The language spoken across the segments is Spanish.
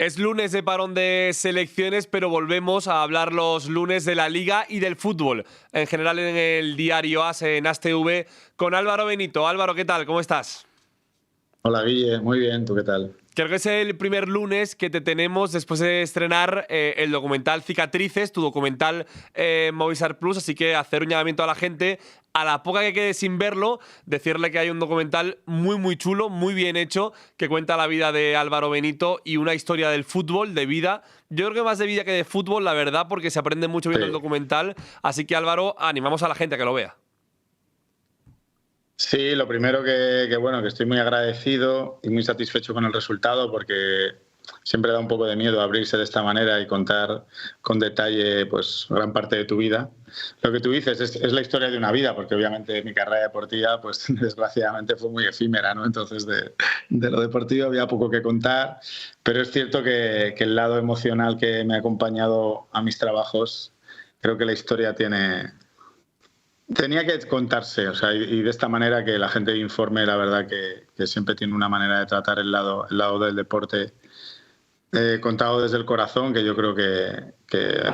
Es lunes de parón de selecciones, pero volvemos a hablar los lunes de la Liga y del fútbol. En general en el diario AS, en ASTV, con Álvaro Benito. Álvaro, ¿qué tal? ¿Cómo estás? Hola Guille, muy bien, ¿tú qué tal? Creo que es el primer lunes que te tenemos después de estrenar el documental Cicatrices, tu documental Movistar Plus, así que hacer un llamamiento a la gente, a la poca que quede sin verlo, decirle que hay un documental muy chulo, muy bien hecho, que cuenta la vida de Álvaro Benito y una historia del fútbol, de vida. Yo creo que más de vida que de fútbol, la verdad, porque se aprende mucho viendo el Sí, documental, así que Álvaro, animamos a la gente a que lo vea. sí, lo primero que estoy muy agradecido y muy satisfecho con el resultado porque siempre da un poco de miedo abrirse de esta manera y contar con detalle pues gran parte de tu vida. Lo que tú dices es la historia de una vida, porque obviamente mi carrera deportiva pues desgraciadamente fue muy efímera, ¿no? Entonces de lo deportivo había poco que contar, pero es cierto que el lado emocional que me ha acompañado a mis trabajos, creo que la historia tenía que contarse, o sea, y de esta manera que la gente informe, la verdad que siempre tiene una manera de tratar el lado del deporte contado desde el corazón, que yo creo que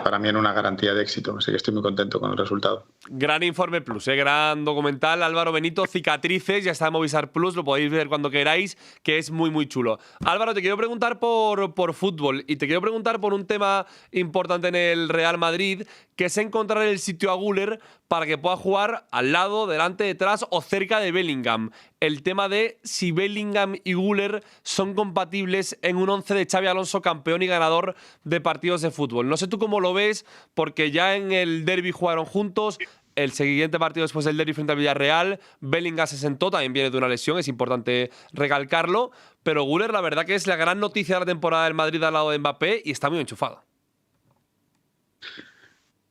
para mí era una garantía de éxito, así que estoy muy contento con el resultado. Gran Informe Plus, gran documental. Álvaro Benito, Cicatrices, ya está en Movistar Plus, lo podéis ver cuando queráis, que es muy chulo. Álvaro, te quiero preguntar por fútbol y te quiero preguntar por un tema importante en el Real Madrid, que es encontrar el sitio a Güler para que pueda jugar al lado, delante, detrás o cerca de Bellingham. El tema de si Bellingham y Güler son compatibles en un 11 de Xabi Alonso, campeón y ganador de partidos de fútbol. No sé tú cómo lo ves, porque ya en el derbi jugaron juntos. El siguiente partido después del derbi frente al Villarreal, Bellingham se sentó, también viene de una lesión, es importante recalcarlo. Pero Güler, la verdad que es la gran noticia de la temporada del Madrid al lado de Mbappé y está muy enchufado.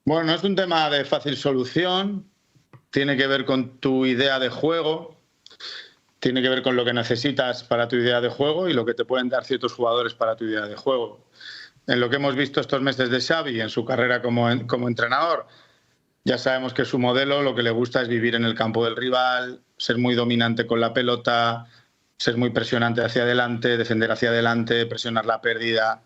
Bueno, no es un tema de fácil solución, tiene que ver con tu idea de juego, tiene que ver con lo que necesitas para tu idea de juego y lo que te pueden dar ciertos jugadores para tu idea de juego. En lo que hemos visto estos meses de Xavi en su carrera como entrenador, ya sabemos que su modelo lo que le gusta es vivir en el campo del rival, ser muy dominante con la pelota, ser muy presionante hacia adelante, defender hacia adelante, presionar la pérdida.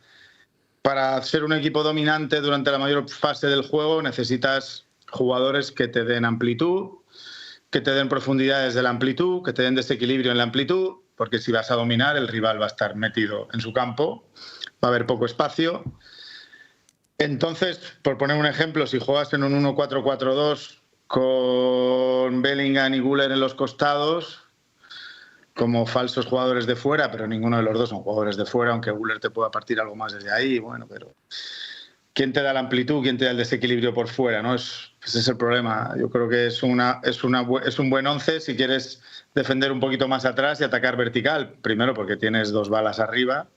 Para ser un equipo dominante durante la mayor fase del juego necesitas jugadores que te den amplitud, que te den profundidad desde la amplitud, que te den desequilibrio en la amplitud, porque si vas a dominar el rival va a estar metido en su campo, va a haber poco espacio. Entonces, por poner un ejemplo, si juegas en un 1-4-4-2 con Bellingham y Güler en los costados, como falsos jugadores de fuera, pero ninguno de los dos son jugadores de fuera, aunque Güler te pueda partir algo más desde ahí, bueno, pero ¿quién te da la amplitud? ¿Quién te da el desequilibrio por fuera? ¿No? Ese es el problema. Yo creo que es un buen 11 si quieres defender un poquito más atrás y atacar vertical. Primero porque tienes dos balas arriba,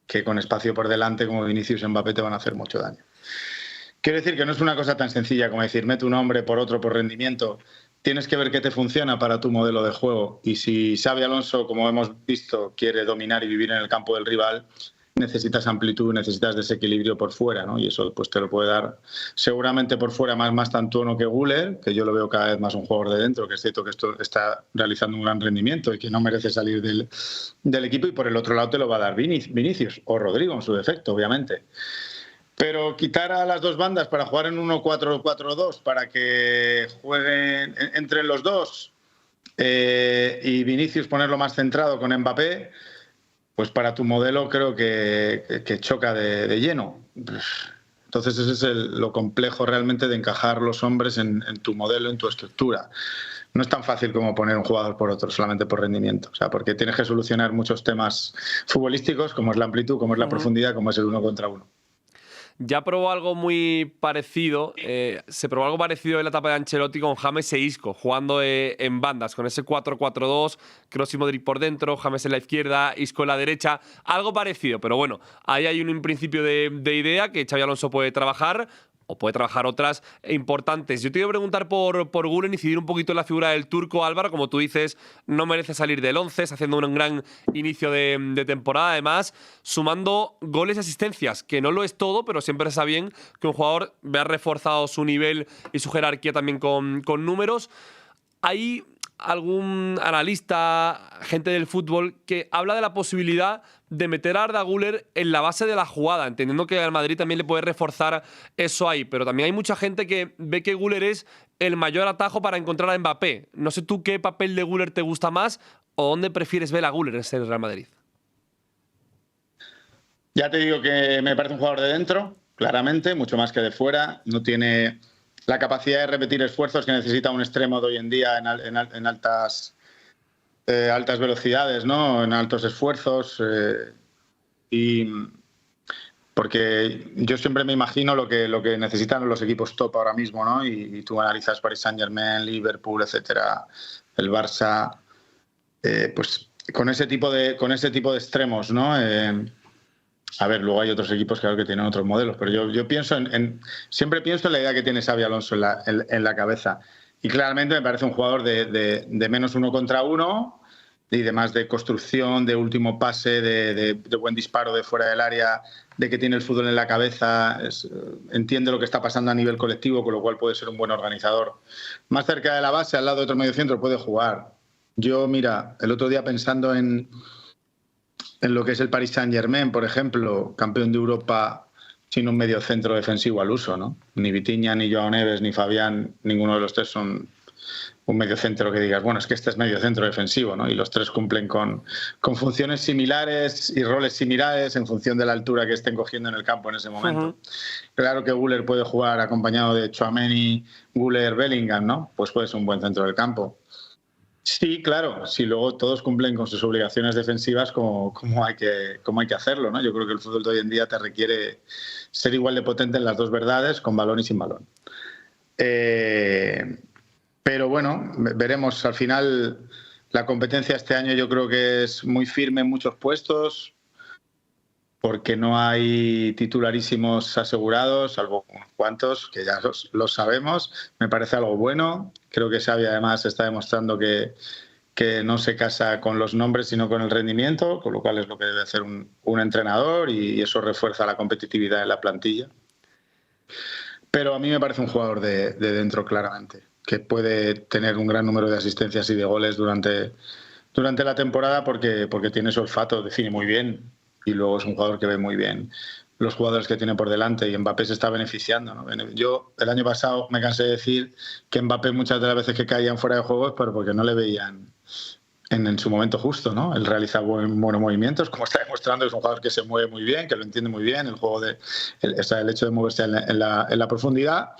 que con espacio por delante como Vinicius y Mbappé te van a hacer mucho daño. Quiero decir que no es una cosa tan sencilla como decir mete un hombre por otro por rendimiento. Tienes que ver qué te funciona para tu modelo de juego. Y si Xabi Alonso, como hemos visto, quiere dominar y vivir en el campo del rival, necesitas amplitud, necesitas desequilibrio por fuera, ¿no? Y eso pues te lo puede dar seguramente por fuera más Tantuono que Güler, que yo lo veo cada vez más un jugador de dentro, que es cierto que esto está realizando un gran rendimiento y que no merece salir del equipo, y por el otro lado te lo va a dar Vinicius o Rodrigo en su defecto, obviamente. Pero quitar a las dos bandas para jugar en 1-4-4-2, para que jueguen entre los dos, y Vinicius ponerlo más centrado con Mbappé, pues para tu modelo creo que choca de lleno. Entonces ese es lo complejo realmente de encajar los hombres en tu modelo, en tu estructura. No es tan fácil como poner un jugador por otro solamente por rendimiento, o sea, porque tienes que solucionar muchos temas futbolísticos, como es la amplitud, como es la profundidad, como es el 1 contra 1. Ya probó algo muy parecido, se probó algo parecido en la etapa de Ancelotti con James e Isco, jugando en bandas, con ese 4-4-2, Kroos y Modric por dentro, James en la izquierda, Isco en la derecha, algo parecido, pero bueno, ahí hay un principio de idea que Xabi Alonso puede trabajar, o puede trabajar otras importantes. Yo te iba a preguntar por Güler, incidir un poquito en la figura del turco. Álvaro, como tú dices, no merece salir del 11, está haciendo un gran inicio de temporada, además, sumando goles y asistencias, que no lo es todo, pero siempre está bien que un jugador vea reforzado su nivel y su jerarquía también con números. Hay algún analista, gente del fútbol, que habla de la posibilidad de meter a Arda Güler en la base de la jugada, entendiendo que al Madrid también le puede reforzar eso ahí. Pero también hay mucha gente que ve que Güler es el mayor atajo para encontrar a Mbappé. No sé tú qué papel de Güler te gusta más o dónde prefieres ver a Güler en el Real Madrid. Ya te digo que me parece un jugador de dentro, claramente, mucho más que de fuera. No tiene la capacidad de repetir esfuerzos que necesita un extremo de hoy en día en altas velocidades, ¿no? En altos esfuerzos. Y porque yo siempre me imagino lo que necesitan los equipos top ahora mismo, ¿no? Y tú analizas Paris Saint-Germain, Liverpool, etcétera, el Barça, pues con ese tipo de extremos, ¿no? A ver, luego hay otros equipos claro que tienen otros modelos, pero yo pienso siempre pienso en la idea que tiene Xabi Alonso en la cabeza. Y claramente me parece un jugador de menos 1 contra 1 y de más de construcción, de último pase, de buen disparo de fuera del área, de que tiene el fútbol en la cabeza, entiende lo que está pasando a nivel colectivo, con lo cual puede ser un buen organizador. Más cerca de la base, al lado de otro mediocentro, puede jugar. Yo, mira, el otro día pensando en lo que es el Paris Saint-Germain, por ejemplo, campeón de Europa sin un mediocentro defensivo al uso, ¿no? Ni Vitinha, ni Joao Neves, ni Fabián, ninguno de los tres son un mediocentro que digas, bueno, es que este es mediocentro defensivo, ¿no? Y los tres cumplen con funciones similares y roles similares en función de la altura que estén cogiendo en el campo en ese momento. Claro que Güler puede jugar acompañado de Tchouaméni, Güler, Bellingham, ¿no? Pues puede ser un buen centro del campo. Sí, claro, si luego todos cumplen con sus obligaciones defensivas como hay que hacerlo, ¿no? Yo creo que el fútbol de hoy en día te requiere ser igual de potente en las dos verdades, con balón y sin balón. Pero bueno, veremos. Al final la competencia este año yo creo que es muy firme en muchos puestos, porque no hay titularísimos asegurados, salvo unos cuantos, que ya los sabemos. Me parece algo bueno. Creo que Xavi además está demostrando que no se casa con los nombres, sino con el rendimiento, con lo cual es lo que debe hacer un entrenador y eso refuerza la competitividad en la plantilla. Pero a mí me parece un jugador de dentro claramente, que puede tener un gran número de asistencias y de goles durante la temporada porque tiene su olfato, define muy bien. Y luego es un jugador que ve muy bien los jugadores que tiene por delante y Mbappé se está beneficiando, ¿no? Yo el año pasado me cansé de decir que Mbappé muchas de las veces que caían fuera de juego es porque no le veían en su momento justo, ¿no? Él realiza buenos movimientos, como está demostrando, es un jugador que se mueve muy bien, que lo entiende muy bien, el juego el hecho de moverse en la profundidad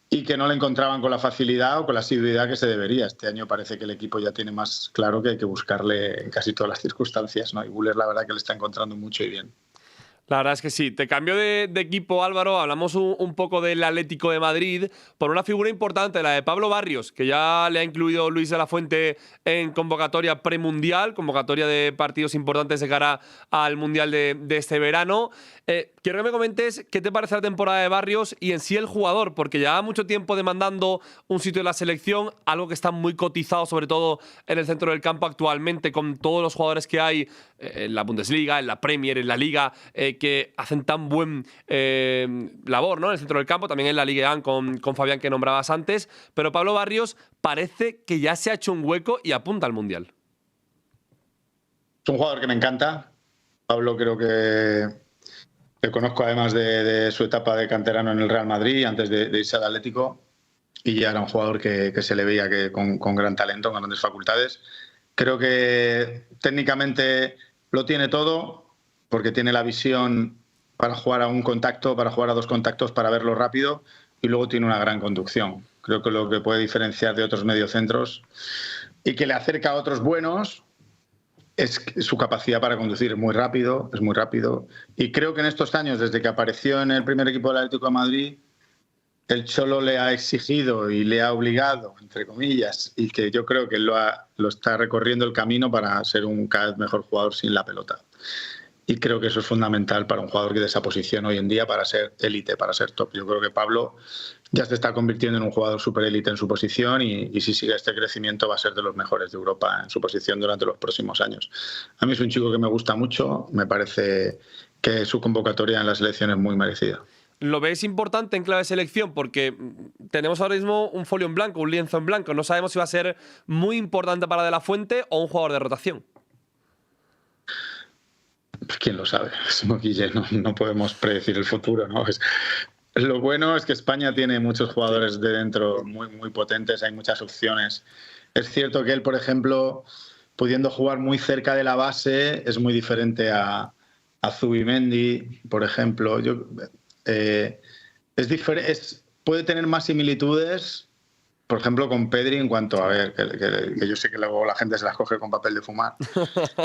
y que no le encontraban con la facilidad o con la asiduidad que se debería. Este año parece que el equipo ya tiene más claro que hay que buscarle en casi todas las circunstancias, ¿no? Y Güler la verdad que le está encontrando mucho y bien. La verdad es que sí. Te cambio de equipo, Álvaro. Hablamos un poco del Atlético de Madrid por una figura importante, la de Pablo Barrios, que ya le ha incluido Luis de la Fuente en convocatoria premundial, convocatoria de partidos importantes de cara al Mundial de este verano. Quiero que me comentes qué te parece la temporada de Barrios y en sí el jugador, porque lleva mucho tiempo demandando un sitio en la selección, algo que está muy cotizado, sobre todo en el centro del campo actualmente, con todos los jugadores que hay en la Bundesliga, en la Premier, en la Liga, que hacen tan buen labor, ¿no? En el centro del campo, también en la Ligue 1 con Fabián, que nombrabas antes. Pero Pablo Barrios parece que ya se ha hecho un hueco y apunta al Mundial. Es un jugador que me encanta. Pablo creo que le conozco además de su etapa de canterano en el Real Madrid, antes de irse al Atlético, y ya era un jugador que se le veía que con gran talento, con grandes facultades. Creo que técnicamente lo tiene todo, porque tiene la visión para jugar a un contacto, para jugar a dos contactos, para verlo rápido, y luego tiene una gran conducción. Creo que lo que puede diferenciar de otros mediocentros y que le acerca a otros buenos es su capacidad para conducir. Es muy rápido. Y creo que en estos años, desde que apareció en el primer equipo del Atlético de Madrid, el Cholo le ha exigido y le ha obligado, entre comillas, y que yo creo que lo está recorriendo el camino para ser un cada vez mejor jugador sin la pelota. Y creo que eso es fundamental para un jugador de esa posición hoy en día, para ser élite, para ser top. Yo creo que Pablo ya se está convirtiendo en un jugador súper élite en su posición y si sigue este crecimiento va a ser de los mejores de Europa en su posición durante los próximos años. A mí es un chico que me gusta mucho, me parece que su convocatoria en la selección es muy merecida. ¿Lo ves importante en clave de selección? Porque tenemos ahora mismo un folio en blanco, un lienzo en blanco. No sabemos si va a ser muy importante para De La Fuente o un jugador de rotación. Pues quién lo sabe, Guille, no podemos predecir el futuro, ¿no? Lo bueno es que España tiene muchos jugadores de dentro muy, muy potentes, hay muchas opciones. Es cierto que él, por ejemplo, pudiendo jugar muy cerca de la base, es muy diferente a Zubimendi, por ejemplo. Puede tener más similitudes, por ejemplo, con Pedri en cuanto a ver, que yo sé que luego la gente se las coge con papel de fumar,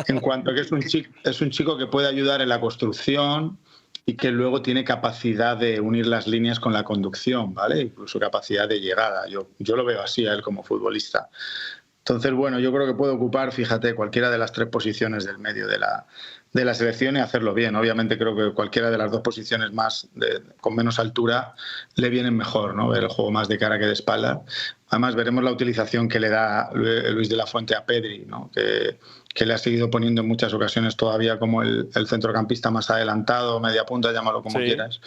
en cuanto a que es un chico que puede ayudar en la construcción y que luego tiene capacidad de unir las líneas con la conducción, ¿vale? Incluso capacidad de llegada. Yo lo veo así a él como futbolista. Entonces, bueno, yo creo que puede ocupar, fíjate, cualquiera de las 3 posiciones del medio de la selección y hacerlo bien. Obviamente creo que cualquiera de las 2 posiciones con menos altura le vienen mejor, ¿no? Ver el juego más de cara que de espalda. Además, veremos la utilización que le da Luis de la Fuente a Pedri, ¿no? Que le ha seguido poniendo en muchas ocasiones todavía como el centrocampista más adelantado, media punta, llámalo como quieras.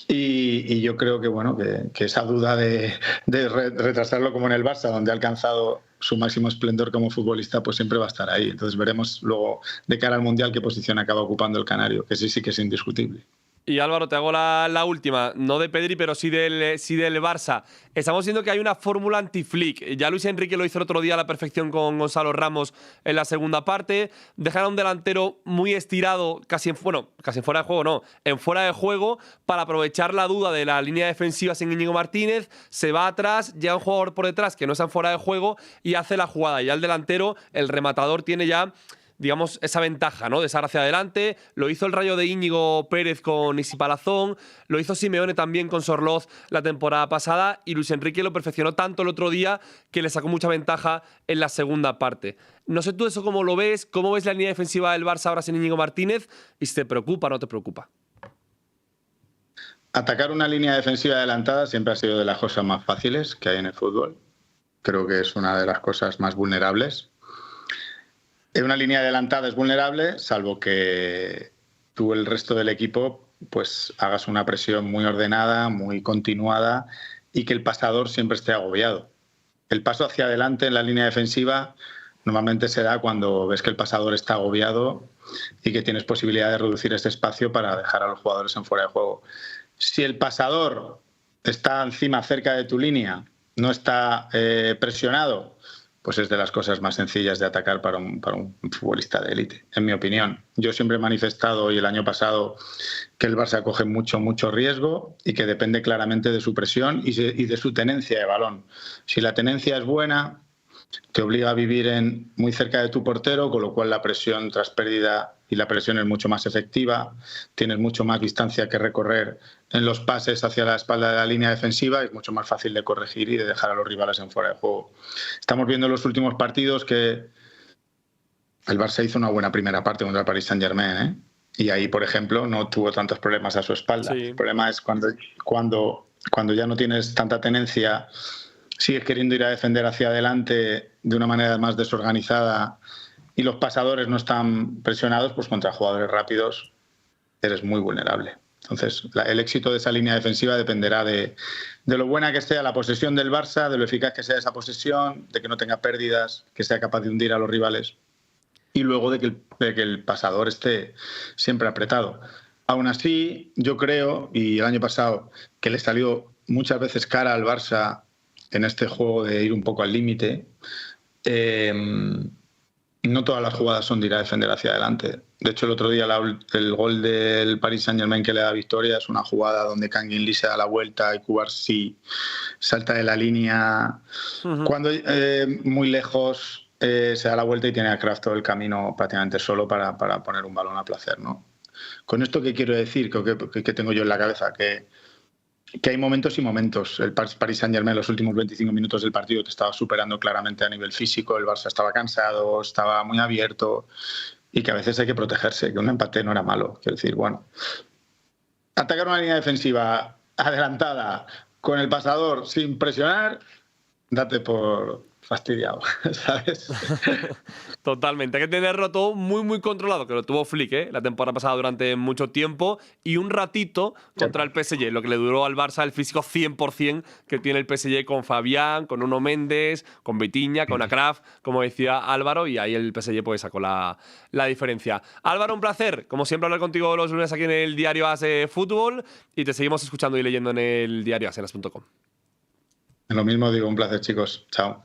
Y yo creo que bueno que esa duda de retrasarlo como en el Barça, donde ha alcanzado su máximo esplendor como futbolista, pues siempre va a estar ahí. Entonces veremos luego de cara al Mundial qué posición acaba ocupando el canario, que sí que es indiscutible. Y Álvaro, te hago la última, no de Pedri, pero sí del Barça. Estamos viendo que hay una fórmula anti-Flick. Ya Luis Enrique lo hizo el otro día a la perfección con Gonzalo Ramos en la segunda parte. Dejar a un delantero muy estirado, casi en fuera de juego, no, en fuera de juego, para aprovechar la duda de la línea defensiva sin Íñigo Martínez. Se va atrás, llega un jugador por detrás que no está en fuera de juego y hace la jugada. Ya el delantero, el rematador, tiene ya, digamos, esa ventaja, ¿no? De estar hacia adelante. Lo hizo el Rayo de Íñigo Pérez con Isi Palazón, lo hizo Simeone también con Sorloz la temporada pasada y Luis Enrique lo perfeccionó tanto el otro día que le sacó mucha ventaja en la segunda parte. No sé tú eso cómo lo ves, cómo ves la línea defensiva del Barça ahora sin Íñigo Martínez y si te preocupa o no te preocupa. Atacar una línea defensiva adelantada siempre ha sido de las cosas más fáciles que hay en el fútbol. Creo que es una de las cosas más vulnerables. Una línea adelantada es vulnerable, salvo que tú, el resto del equipo, pues hagas una presión muy ordenada, muy continuada y que el pasador siempre esté agobiado. El paso hacia adelante en la línea defensiva normalmente se da cuando ves que el pasador está agobiado y que tienes posibilidad de reducir ese espacio para dejar a los jugadores en fuera de juego. Si el pasador está encima, cerca de tu línea, no está presionado, pues es de las cosas más sencillas de atacar para un futbolista de élite, en mi opinión. Yo siempre he manifestado, y el año pasado, que el Barça coge mucho riesgo y que depende claramente de su presión y de su tenencia de balón. Si la tenencia es buena, te obliga a vivir muy cerca de tu portero, con lo cual la presión tras pérdida y la presión es mucho más efectiva, tienes mucho más distancia que recorrer en los pases hacia la espalda de la línea defensiva, es mucho más fácil de corregir y de dejar a los rivales en fuera de juego. Estamos viendo en los últimos partidos que el Barça hizo una buena primera parte contra el Paris Saint-Germain, ¿eh? Y ahí, por ejemplo, no tuvo tantos problemas a su espalda. Sí. El problema es cuando ya no tienes tanta tenencia, sigues queriendo ir a defender hacia adelante de una manera más desorganizada y los pasadores no están presionados, pues contra jugadores rápidos eres muy vulnerable. Entonces, el éxito de esa línea defensiva dependerá de lo buena que sea la posesión del Barça, de lo eficaz que sea esa posesión, de que no tenga pérdidas, que sea capaz de hundir a los rivales y luego de que el pasador esté siempre apretado. Aún así, yo creo, y el año pasado, que le salió muchas veces cara al Barça en este juego de ir un poco al límite. No todas las jugadas son de ir a defender hacia adelante. De hecho, el otro día el gol del Paris Saint-Germain que le da victoria es una jugada donde Kangin Lee se da la vuelta y Cubarsí salta de la línea. Cuando muy lejos se da la vuelta y tiene a Kraft todo el camino prácticamente solo para poner un balón a placer, ¿no? Con esto, ¿qué quiero decir? ¿Qué tengo yo en la cabeza? Que hay momentos y momentos. El Paris Saint-Germain en los últimos 25 minutos del partido te estaba superando claramente a nivel físico, el Barça estaba cansado, estaba muy abierto y que a veces hay que protegerse, que un empate no era malo. Quiero decir, bueno, atacar una línea defensiva adelantada con el pasador sin presionar, date por fastidiado, ¿sabes? Totalmente. Hay que tenerlo todo muy, muy controlado, que lo tuvo Flick, la temporada pasada durante mucho tiempo y un ratito contra el PSG, lo que le duró al Barça el físico 100% que tiene el PSG con Fabián, con Nuno Méndez, con Vitinha, con Akraf, como decía Álvaro, y ahí el PSG pues sacó la diferencia. Álvaro, un placer, como siempre, hablar contigo los lunes aquí en el diario AS Fútbol y te seguimos escuchando y leyendo en el diario asenas.com. Lo mismo digo, un placer, chicos. Chao.